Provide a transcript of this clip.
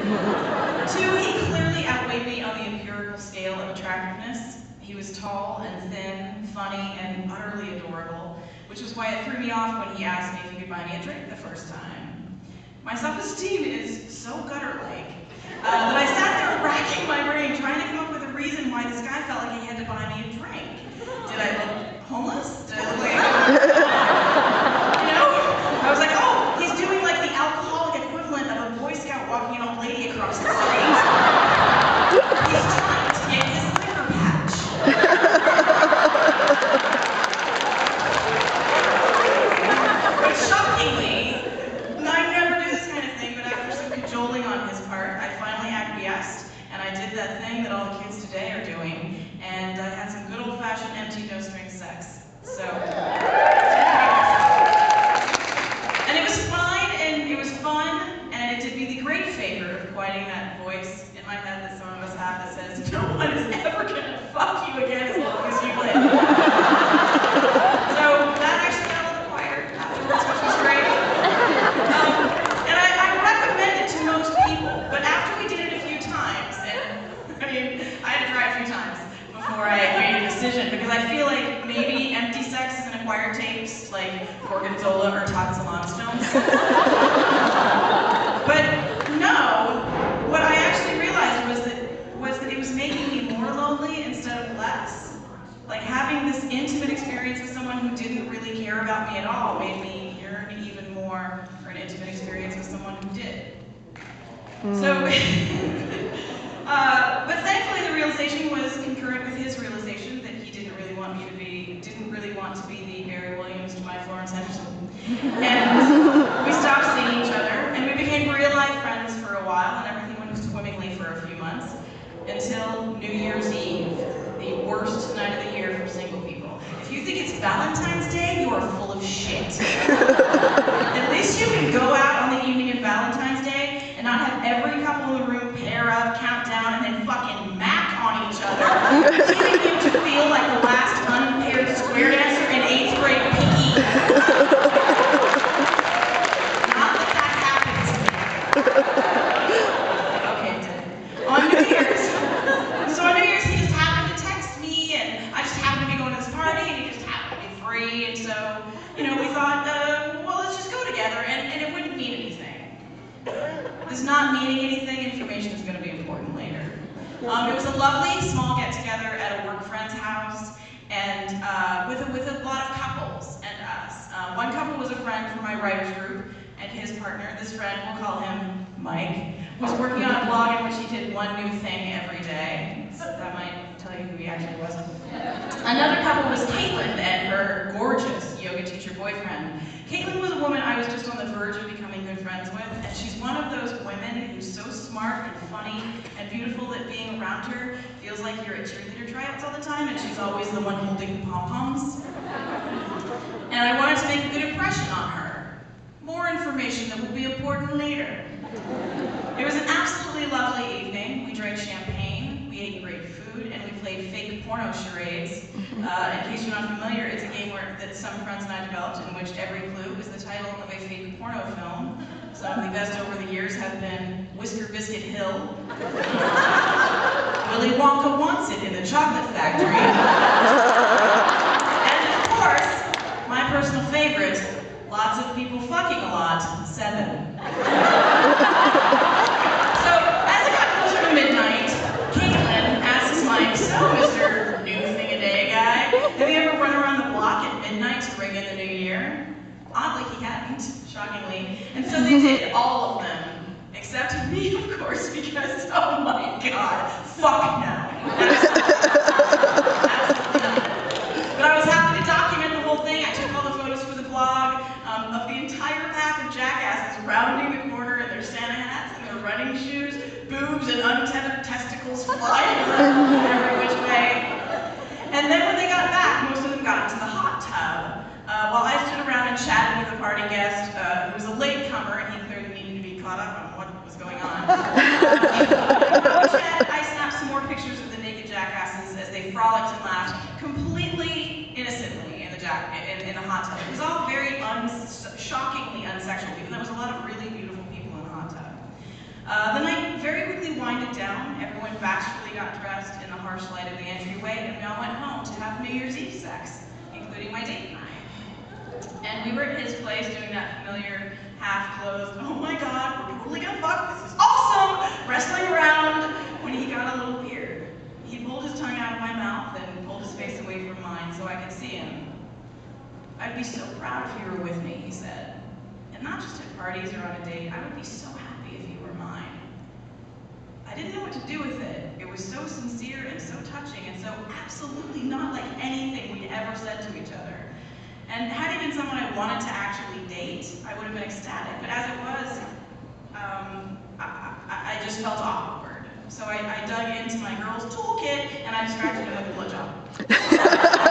Two, he clearly outweighed me on the empirical scale of attractiveness. He was tall and thin, funny, and utterly adorable, which was why it threw me off when he asked me if he could buy me a drink the first time. My self-esteem is so gutter-like that I sat there racking my brain trying to come up with a reason why this guy felt like he had to buy me a drink. Did I look homeless? Did I look like you know? I was like, oh, he's doing like the alcoholic equivalent of a Boy Scout walking an old lady across the street. He's trying to get his liquor patch. But shockingly, I never do this kind of thing, but after some cajoling on his part, I finally acquiesced, and I did that thing that all the kids today are doing, and I had some good old-fashioned empty no-string sex. So, and it was fine, and it was fun, and it did me the great favor of quieting that voice in my head that some of us have that says, no one is ever gonna fuck you again as long as you live. So that actually got a little quieter afterwards, which was great. And I recommend it to most people, but after we did it a few times, and I mean, I had to try a few times before I made a decision, because I feel like maybe empty sex is an acquired taste, like Gorgonzola or Todd Solondz films. But no, what I actually realized was that it was making me more lonely instead of less. Like having this intimate experience with someone who didn't really care about me at all made me yearn even more for an intimate experience with someone who did. So, but thankfully the realization was concurrent with his realization that he didn't really want to be the Barry Williams to my Florence Henderson. And we stopped seeing each other, and we became real-life friends for a while, and everything went swimmingly for a few months, until New Year's Eve, the worst night of the year for single people. If you think it's Valentine's Day, you are full of shit. At least you can go out on the evening of Valentine's Day and not have every couple in the room pair up, count down, and then fucking mac on each other, leaving you to feel like the last unpaired square dancer in 8th grade PE. Not that that happens. Okay, it did. On New Year's, he just happened to text me, and I just happened to be going to this party, and he just happened to be free, and so, you know, we thought, well, let's just go together, and it wouldn't mean anything. This not meaning anything information is going to be important later. It was a lovely small get-together at a work friend's house, and with a lot of couples and us. One couple was a friend from my writers group, and his partner, this friend, we'll call him Mike, was working on a blog in which he did one new thing every day. So that might tell you who he actually was. Another couple was Caitlin and her gorgeous yoga teacher boyfriend. Caitlin was a woman I was just on the verge of becoming good friends with, and she's one of those women who's so smart and funny and beautiful that being around her feels like you're at cheerleader tryouts all the time, and she's always the one holding the pom-poms. And I wanted to make a good impression on her. More information that will be important later. It was an absolutely lovely evening. We drank champagne, we ate great food, and we played fake porno charades. In case you're not familiar, it's a game that some friends and I developed in which every clue is the title of a fake porno film. Some of the best over the years have been Whisker Biscuit Hill, Willy Wonka Wants It in the Chocolate Factory, and of course, my personal favorite, Lots of People Fucking a Lot, 7. So, as it got closer to midnight, Caitlin asks Mike, so Mr. New Thing-A-Day guy, have you ever run around the block at midnight to ring in the new year? Oddly, he hadn't, shockingly. And so they did, all of them. Except me, of course, because, oh my god, fuck no. Absolutely not. But I was happy to document the whole thing. I took all the photos for the blog of the entire pack of jackasses rounding the corner in their Santa hats and their running shoes, boobs and untethered testicles flying every which way. And then when they got back, most of them got into the hot tub. While I stood around and chatted with a party guest who was a latecomer, and he clearly needed to be caught up on what was going on. I snapped some more pictures of the naked jackasses as they frolicked and laughed completely innocently in the hot tub. It was all very shockingly unsexual, even though there was a lot of really beautiful people in the hot tub. The night winded down, everyone bashfully got dressed in the harsh light of the entryway, and we all went home to have New Year's Eve sex, including my date and I. And we were at his place doing that familiar half-clothed, oh my god, we're totally gonna fuck, this is awesome, wrestling around, when he got a little weird. He pulled his tongue out of my mouth and pulled his face away from mine so I could see him. I'd be so proud if you were with me, he said. And not just at parties or on a date, I would be so happy if you were mine. I didn't know what to do with it. It was so sincere and so touching and so absolutely not like anything we'd ever said to each other. And had he been someone I wanted to actually date, I would have been ecstatic. But as it was, I just felt awkward. So I dug into my girl's toolkit and I distracted him with a blowjob.